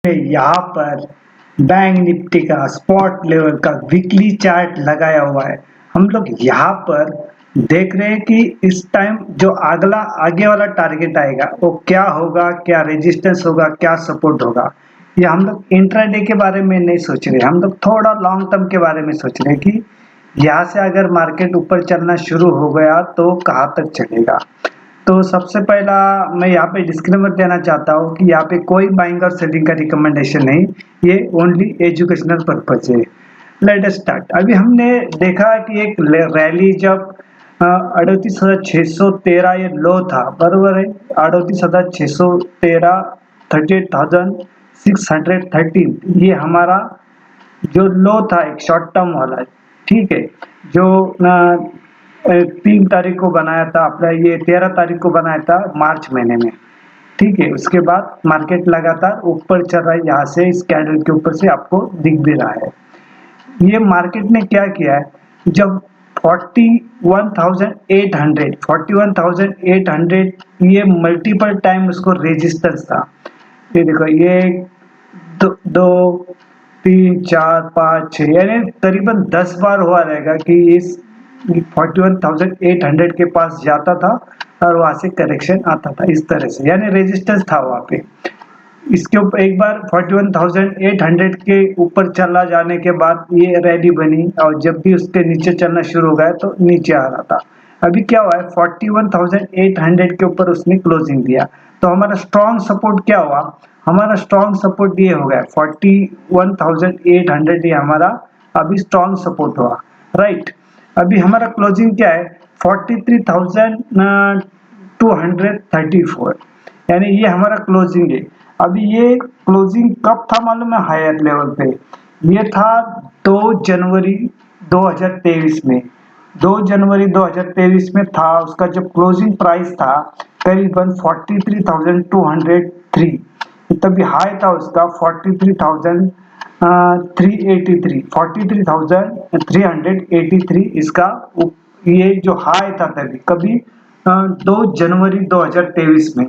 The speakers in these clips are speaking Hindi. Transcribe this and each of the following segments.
यहाँ पर बैंक निफ्टी का स्पॉट लेवल का वीकली चार्ट लगाया हुआ है। हम लोग यहाँ पर देख रहे हैं कि इस टाइम जो अगला आगे वाला टारगेट आएगा वो क्या होगा, क्या रेजिस्टेंस होगा, क्या सपोर्ट होगा। ये हम लोग इंट्राडे के बारे में नहीं सोच रहे, हम लोग थोड़ा लॉन्ग टर्म के बारे में सोच रहे हैं कि यहाँ से अगर मार्केट ऊपर चलना शुरू हो गया तो कहाँ तक चलेगा। तो सबसे पहला मैं यहाँ पे डिस्क्लेमर देना चाहता हूँ कि यहाँ पे कोई बाइंग और सेलिंग का रिकमेंडेशन नहीं, ये ओनली एजुकेशनल पर्पज है। Let us start. अभी हमने देखा कि एक रैली जब 38,613 ये लो था, बरोबर है। 38,613, 38,613 ये हमारा जो लो था एक शॉर्ट टर्म वाला, ठीक है, जो 3 तारीख को बनाया था अपना, ये 13 तारीख को बनाया था मार्च महीने में, ठीक है। उसके बाद मार्केट लगातार ऊपर चल रहा है, यहाँ से इस कैंडल के ऊपर से आपको दिख भी रहा है। ये मार्केट ने क्या किया है, जब 41,800 ये मल्टीपल टाइम उसको रेजिस्टेंस था। ये देखो, ये दो 3 4 5 6 यानी करीबन 10 बार हुआ रहेगा कि इस 41,800 के पास जाता था और वहां से करेक्शन आता था इस तरह से, यानी रेजिस्टेंस था वहां पे। इसके ऊपर एक बार 41,800 के ऊपर चला जाने के बाद ये रैली बनी, और जब भी उसके नीचे चलना शुरू हो गया तो नीचे आ रहा था। अभी क्या हुआ है, 41,800 के ऊपर उसने क्लोजिंग दिया, तो हमारा स्ट्रॉन्ग सपोर्ट क्या हुआ, हमारा स्ट्रॉन्ग सपोर्ट ये हो गया 41,800, ये हमारा अभी स्ट्रॉन्ग सपोर्ट हुआ, राइट। अभी हमारा क्लोजिंग क्या है, 43,234, यानी ये हमारा क्लोजिंग है। अभी ये क्लोजिंग कब था मालूम है, हायर लेवल पे ये था 2 जनवरी 2023 में। 2 जनवरी 2023 में था, उसका जब क्लोजिंग प्राइस था करीबन 43,203, तभी हाई था उसका 43,383 इसका ये जो हाई था तभी कभी 2 जनवरी 2023 में।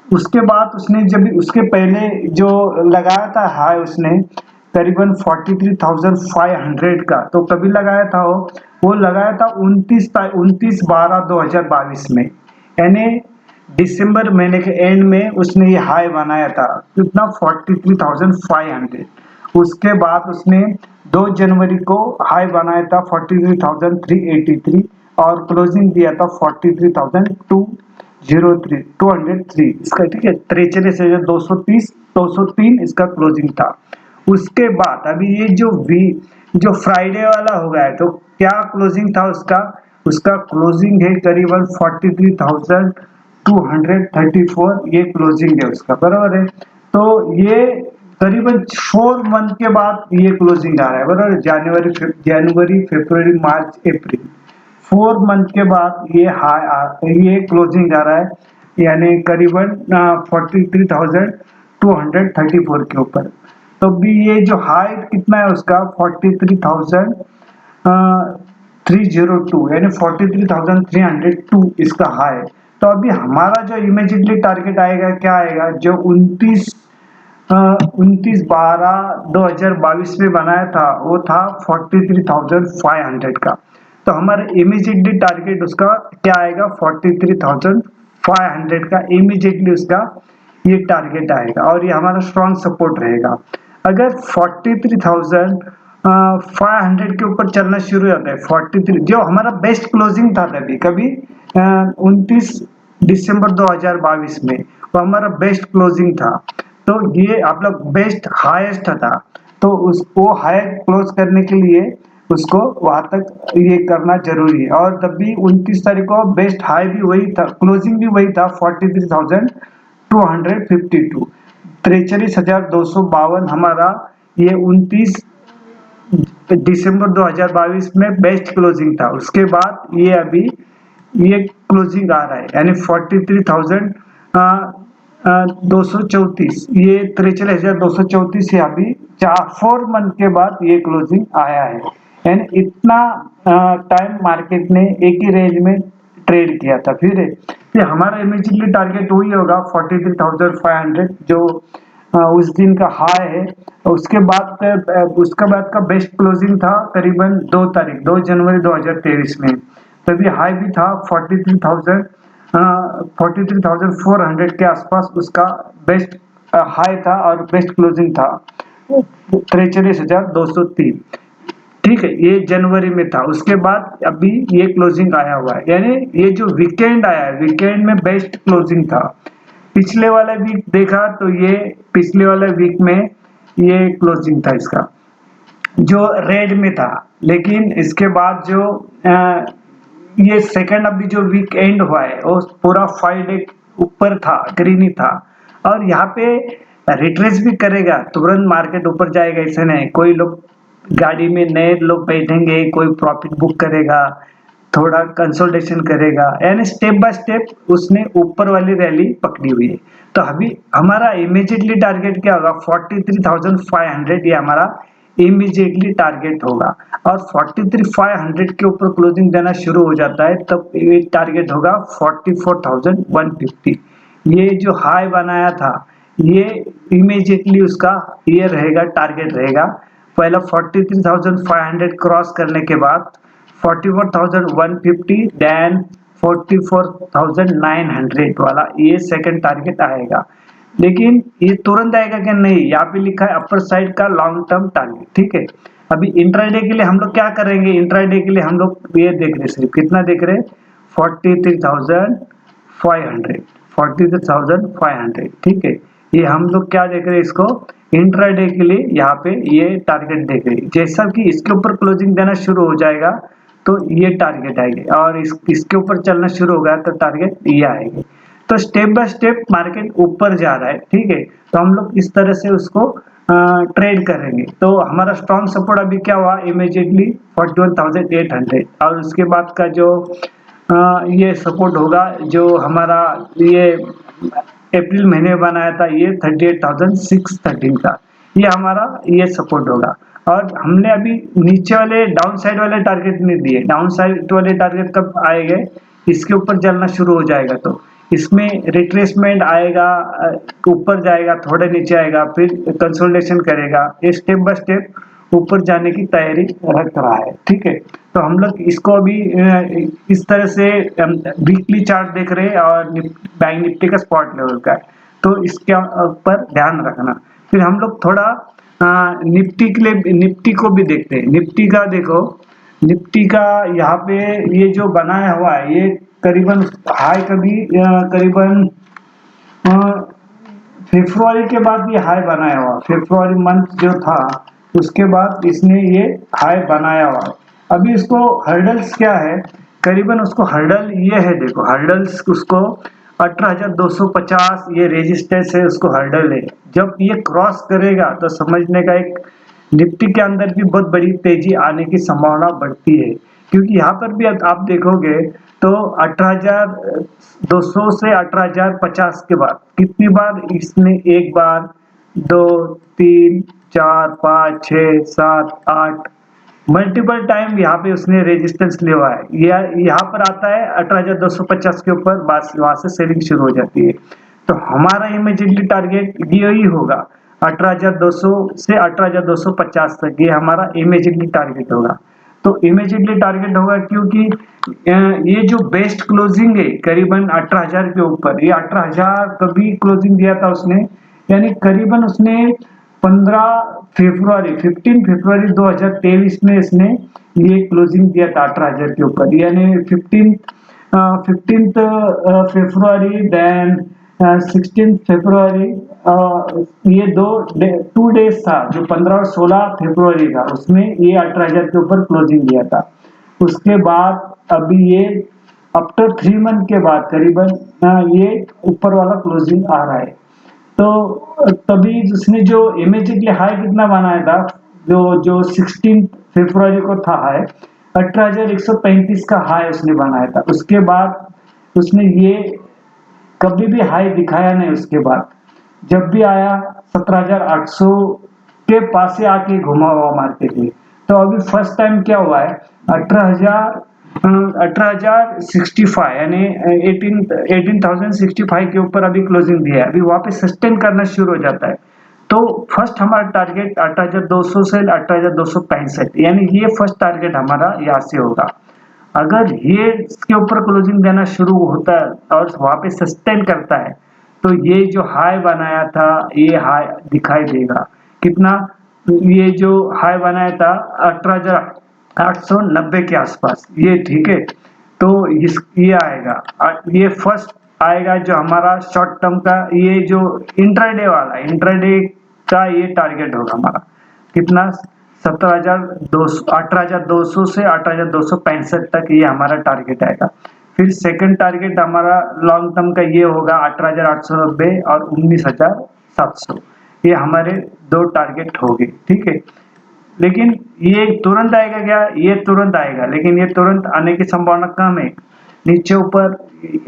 उसके बाद उसने जब उसके पहले जो लगाया था हाई, उसने करीबन 43,500 का, तो कभी लगाया था वो लगाया था 29/12/2022 में, यानी दिसंबर महीने के एंड में उसने ये हाई बनाया था, कितना 43,500। उसके बाद उसने 2 जनवरी को हाई बनाया था 43,383 और क्लोजिंग दिया था 43,203 इसका, ठीक है। 43 से 203 इसका क्लोजिंग था। उसके बाद अभी ये जो फ्राइडे वाला हो गया है, तो क्या क्लोजिंग था उसका, उसका क्लोजिंग है करीबन 43,234, ये क्लोजिंग है उसका, बराबर है। तो ये करीबन 4 मंथ के बाद ये क्लोजिंग आ रहा है, बराबर। जनवरी फरवरी मार्च अप्रैल 4 मंथ के बाद ये क्लोजिंग आ रहा है, यानी करीबन 43,234 के ऊपर। तो भी ये जो हाई कितना है उसका 43,302, यानी 43,302 इसका हाई। तो अभी हमारा जो इमीडिएटली टारगेट आएगा क्या आएगा, जो 29/12/2022 में बनाया था वो था 43,500 का। तो हमारा इमीडिएटली टारगेट उसका क्या आएगा, 43,500 का इमीडिएटली उसका ये टारगेट आएगा, और ये हमारा स्ट्रॉन्ग सपोर्ट रहेगा। अगर 43,500 के ऊपर चलना शुरू हो जाता है, 43 जो हमारा बेस्ट क्लोजिंग था तभी कभी 29 दिसंबर 2022 में, वो हमारा बेस्ट क्लोजिंग था। तो ये आप लोग बेस्ट हाईएस्ट था, तो उसको हाई क्लोज करने के लिए उसको वहां तक ये करना जरूरी है। और तब भी 29 तारीख को बेस्ट हाई भी वही था, क्लोजिंग भी वही था 43,252, 43,252 हमारा ये 29 दिसंबर 2022 में बेस्ट क्लोजिंग था। उसके बाद ये अभी ये क्लोजिंग आ रहा है, यानी 43,234, ये 43,234 है अभी 4 मंथ के बाद ये क्लोजिंग आया है। यानी इतना टाइम मार्केट ने एक ही रेंज में ट्रेड किया था। फिर हमारा इमीडिएटली टारगेट वही होगा 43,500, जो उस दिन का हाई है। उसके बाद का बेस्ट क्लोजिंग था करीबन 2 जनवरी 2023 में, तभी हाई भी था 43,400 के आसपास उसका बेस्ट हाई था और बेस्ट क्लोजिंग था 43,203। ठीक है, ये जनवरी में था। उसके बाद अभी ये क्लोजिंग आया हुआ है, यानी ये जो वीकेंड आया है, वीकेंड में बेस्ट क्लोजिंग था। पिछले वाला वीक देखा तो ये पिछले वाले वीक में ये क्लोजिंग था इसका, जो रेड में था। लेकिन इसके बाद जो ये सेकंड अभी जो वीक एंड हुआ है वो पूरा 5 डे ऊपर था, ग्रीन ही था। और यहाँ पे रिट्रेस भी करेगा, तुरंत मार्केट ऊपर जाएगा ऐसे नहीं। कोई लोग गाड़ी में नए लोग बैठेंगे, कोई प्रॉफिट बुक करेगा, थोड़ा कंसोलिडेशन करेगा, यानी स्टेप बाय स्टेप उसने ऊपर वाली रैली पकड़ी हुई है। तो अभी हमारा इमीडिएटली टारगेट क्या होगा? 43,500 ये हमारा इमीडिएटली टारगेट होगा। और 43,500 के ऊपर क्लोजिंग देना शुरू हो जाता है तब ये टारगेट होगा 44,150। ये जो हाई बनाया था ये इमीडिएटली उसका ये रहेगा, टारगेट रहेगा। पहला 43,500 क्रॉस करने के बाद 44,150, देन 44,900 वाला ये सेकंड टारगेट आएगा। लेकिन ये तुरंत आएगा क्या? नहीं, यहाँ पे लिखा है अपर साइड का लॉन्ग टर्म टारगेट। ठीक है, अभी इंट्राडे के लिए हम लोग क्या करेंगे? इंट्राडे के लिए हम लोग ये देख रहे, सिर्फ कितना देख रहे हैं? 43,500, 43,500। ठीक है, ये हम लोग क्या देख रहे हैं? इसको इंट्राडे के लिए यहाँ पे ये टारगेट देख रहे हैं। जैसा कि इसके ऊपर क्लोजिंग देना शुरू हो जाएगा तो ये टारगेट आएंगे, और इसके ऊपर चलना शुरू होगा तो टारगेट ये आएंगे। तो स्टेप बाय स्टेप मार्केट ऊपर जा रहा है। ठीक है, तो हम लोग इस तरह से उसको ट्रेड करेंगे। तो हमारा स्ट्रॉन्ग सपोर्ट अभी क्या हुआ? इमीडिएटली 41,800। और उसके बाद का जो ये सपोर्ट होगा, जो हमारा ये अप्रैल महीने में बनाया था, ये 38,613 का, ये हमारा ये सपोर्ट होगा। और हमने अभी नीचे वाले डाउन साइड वाले टारगेट नहीं दिए। डाउन साइड वाले टारगेट कब आएंगे? इसके ऊपर चलना शुरू हो जाएगा तो इसमें रिट्रेसमेंट आएगा, ऊपर जाएगा, थोड़े नीचे आएगा, फिर कंसोलिडेशन करेगा। ये स्टेप बाय स्टेप ऊपर जाने की तैयारी रख रहा है। ठीक है, तो हम लोग इसको अभी इस तरह से वीकली चार्ट देख रहे हैं और बैंक निफ्टी का स्पॉट लेवल का है, तो इसके ऊपर ध्यान रखना। फिर हम लोग थोड़ा निफ्टी के लिए निफ्टी को भी देखते हैं। निफ्टी का देखो, निफ्टी का यहाँ पे ये जो बनाया हुआ है ये करीबन हाई कभी करीबन फरवरी के बाद ये हाई बनाया हुआ, फरवरी मंथ जो था उसके बाद इसने ये हाई बनाया हुआ है। अभी इसको हर्डल्स क्या है? करीबन उसको हर्डल ये है, देखो हर्डल्स उसको 18,250 ये रेजिस्टेंस है, उसको हर्डल है। जब ये क्रॉस करेगा तो समझने का एक निफ्टी के अंदर भी बहुत बड़ी तेजी आने की संभावना बढ़ती है। क्योंकि यहाँ पर भी आप देखोगे तो 18,200 से 18,050 के बाद कितनी बार इसने, एक बार, दो, तीन, चार, पाँच, 6, 7, 8 मल्टीपल टाइम यहाँ पे उसने रेजिस्टेंस लिया हुआ है। यहाँ पर आता है 18,250 के ऊपर, बस वहां से सेलिंग शुरू हो जाती है। तो हमारा इमीडिएटली टारगेट यही होगा 18,200 से 18,250 तक, ये हमारा इमीडिएटली टारगेट होगा। तो इमीडिएटली टारगेट होगा क्योंकि ये जो बेस्ट क्लोजिंग है करीबन 18,000 के ऊपर, ये 18,000 कभी क्लोजिंग दिया था उसने, यानी करीबन उसने 15 फरवरी 2023 में इसने ये क्लोजिंग दिया था 18,000 के ऊपर, यानी 15 फरवरी, देन 16 फरवरी, ये 2 डेज था जो 15 और 16 फरवरी था, उसमें ये 18,000 के ऊपर क्लोजिंग दिया था। उसके बाद अभी ये आफ्टर 3 मंथ के बाद करीबन ये ऊपर वाला क्लोजिंग आ रहा है। तो तभी उसने जो इमीडिएटली हाई कितना बनाया था, जो 16 फरवरी को था हाई 18,135 का हाई उसने बनाया था। उसके बाद उसने ये कभी भी हाई दिखाया नहीं। उसके बाद जब भी आया 17,800 के पास से आके घुमा हुआ मार्केट में। तो अभी फर्स्ट टाइम क्या हुआ है, 18,065 यानी 18,065 के ऊपर अभी क्लोजिंग दिया है। अभी वहां पे सस्टेन करना शुरू हो जाता है तो फर्स्ट हमारा टारगेट 18,200 से 18,265, यानी ये फर्स्ट टारगेट हमारा यहाँ से होगा। अगर ये इसके ऊपर क्लोजिंग देना शुरू होता है और वहां पे सस्टेन करता है तो ये जो हाई बनाया था ये हाई दिखाई देगा। कितना? ये जो हाई बनाया था 18,890 के आसपास, ये ठीक है। तो ये आएगा, ये फर्स्ट आएगा जो हमारा शॉर्ट टर्म का, ये जो इंट्राडे वाला, इंट्राडे का ये टारगेट होगा हमारा। कितना? 18,200 से 18,265 तक ये हमारा टारगेट आएगा। फिर सेकंड टारगेट हमारा लॉन्ग टर्म का ये होगा 18,890 और 19,700, ये हमारे दो टारगेट हो गए, ठीक है। लेकिन ये तुरंत आएगा क्या? ये तुरंत आएगा, लेकिन ये तुरंत आने की संभावना कम है। नीचे ऊपर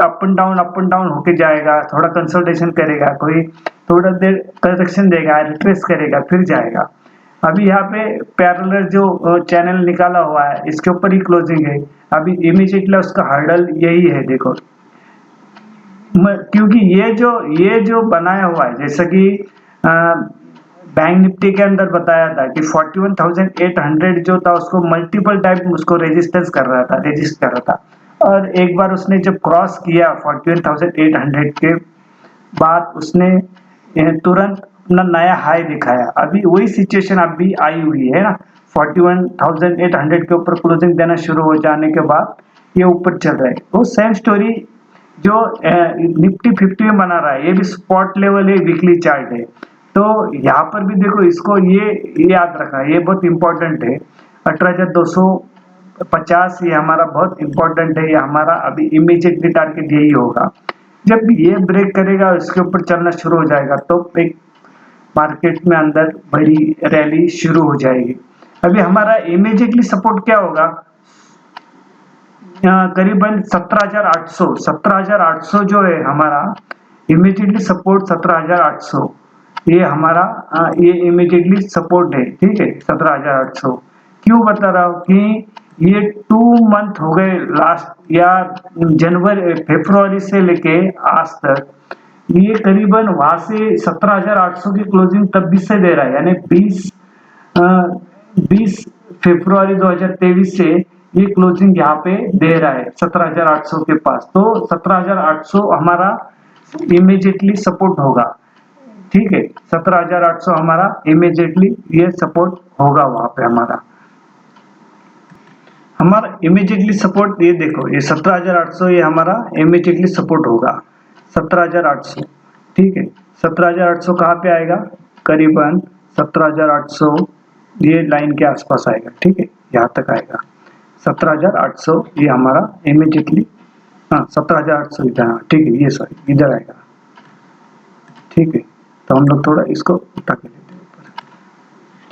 अप एंड डाउन होके जाएगा, थोड़ा कंसल्टेशन करेगा, कोई थोड़ा देर करेक्शन देगा, रिट्रेस करेगा, फिर जाएगा। अभी यहाँ पे पैरेलल जो चैनल निकाला हुआ है इसके ऊपर ही क्लोजिंग है। अभी इमीडिएटली उसका हर्डल यही है, देखो। क्योंकि ये जो बनाया हुआ है, जैसा कि बैंक निफ्टी के अंदर बताया था कि 41,800 जो था उसको मल्टीपल टाइम उसको रेजिस्टेंस कर रहा था, रेजिस्ट कर रहा था। और एक बार उसने जब क्रॉस किया 41,800 के बाद उसने तुरंत अपना नया हाई दिखाया। अभी वही सिचुएशन अभी आई हुई है ना, 41,800 के ऊपर क्लोजिंग देना शुरू हो जाने के बाद ये ऊपर चल रहा है। वो सेम स्टोरी जो निफ्टी 50 में बना रहा है, ये भी स्पॉट लेवल है, वीकली चार्ट है। तो यहाँ पर भी देखो, इसको ये याद रखना, ये बहुत इंपॉर्टेंट है। 18,250 ये हमारा बहुत इंपॉर्टेंट है, ये हमारा अभी इमीडिएटली टारगेट यही होगा। जब ये ब्रेक करेगा इसके ऊपर चलना शुरू हो जाएगा तो एक मार्केट में अंदर बड़ी रैली शुरू हो जाएगी। अभी हमारा इमीडिएटली सपोर्ट क्या होगा? करीबन 17,800 जो है हमारा इमीडिएटली सपोर्ट 17,800, ये हमारा ये इमीडिएटली सपोर्ट है, ठीक है। 17,800 क्यों बता रहा हूँ कि ये 2 मंथ हो गए लास्ट, या फरवरी से लेके आज तक, ये करीबन वहां से 17,800 की क्लोजिंग तब भी से दे रहा है, यानी 20 फरवरी 2023 से ये क्लोजिंग यहाँ पे दे रहा है 17,800 के पास। तो 17,800 हमारा इमीडिएटली सपोर्ट होगा, ठीक है। 17,800 हमारा इमीडिएटली ये सपोर्ट होगा, वहां पे हमारा इमीडिएटली सपोर्ट, ये देखो, ये 17,800 ये हमारा इमीडिएटली सपोर्ट होगा 17,800, ठीक है। 17,800 कहाँ पे आएगा? करीबन 17,800 ये लाइन के आसपास आएगा, ठीक है, यहाँ तक आएगा 17,800 ये हमारा इमीडिएटली, हाँ 17,800 इधर, ठीक है, ये सॉरी इधर आएगा, ठीक है। तो हम लोग थोड़ा इसको उठा के लेते हैं ऊपर,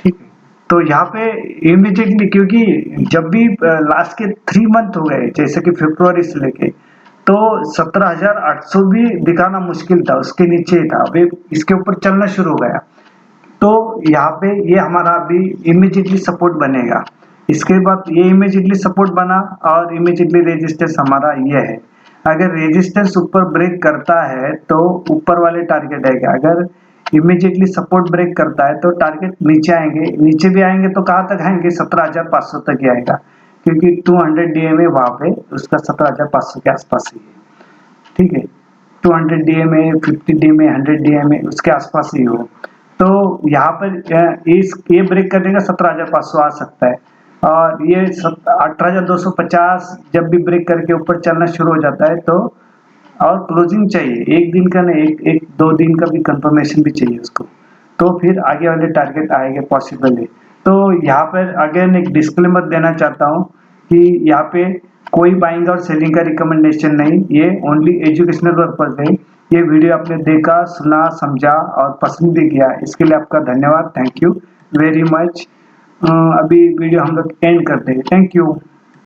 ठीक है। तो यहाँ पे इमीडिएटली, क्योंकि जब भी लास्ट के 3 मंथ हो गए जैसे कि फरवरी से लेके, तो 17,800 भी दिखाना मुश्किल था, उसके नीचे था, अभी इसके ऊपर चलना शुरू हो गया। तो यहाँ पे ये हमारा अभी इमीडिएटली सपोर्ट बनेगा। इसके बाद ये इमीडिएटली सपोर्ट बना और इमीडिएटली रेजिस्टेंस हमारा ये है। अगर रेजिस्टेंस ऊपर ब्रेक करता है तो ऊपर वाले टारगेट आएगा, अगर इमीडिएटली सपोर्ट ब्रेक करता है तो टारगेट नीचे आएंगे, नीचे भी आएंगे तो कहाँ तक आएंगे? 17,500 तक ही आएगा, क्योंकि 200 डीएमए वहां पे उसका 17,500 के आसपास ही है, ठीक है। 200 डीएमए, 50 डीएमए, 100 डीएमए उसके आसपास ही हो। तो यहाँ पर ये ब्रेक कर देगा 17,500 आ सकता है, और ये 18,250 जब भी ब्रेक करके ऊपर चलना शुरू हो जाता है तो, और क्लोजिंग चाहिए, एक दिन का नहीं, एक 2 दिन का भी कंफर्मेशन भी चाहिए उसको, तो फिर आगे वाले टारगेट आएंगे, पॉसिबल है। तो यहाँ पर अगेन एक डिस्क्लेमर देना चाहता हूँ कि यहाँ पे कोई बाइंग और सेलिंग का रिकमेंडेशन नहीं, ये ओनली एजुकेशनल पर्पज है। ये वीडियो आपने देखा, सुना, समझा और पसंद भी किया, इसके लिए आपका धन्यवाद, थैंक यू वेरी मच। अभी वीडियो हम लोग एंड करते हैं, थैंक यू।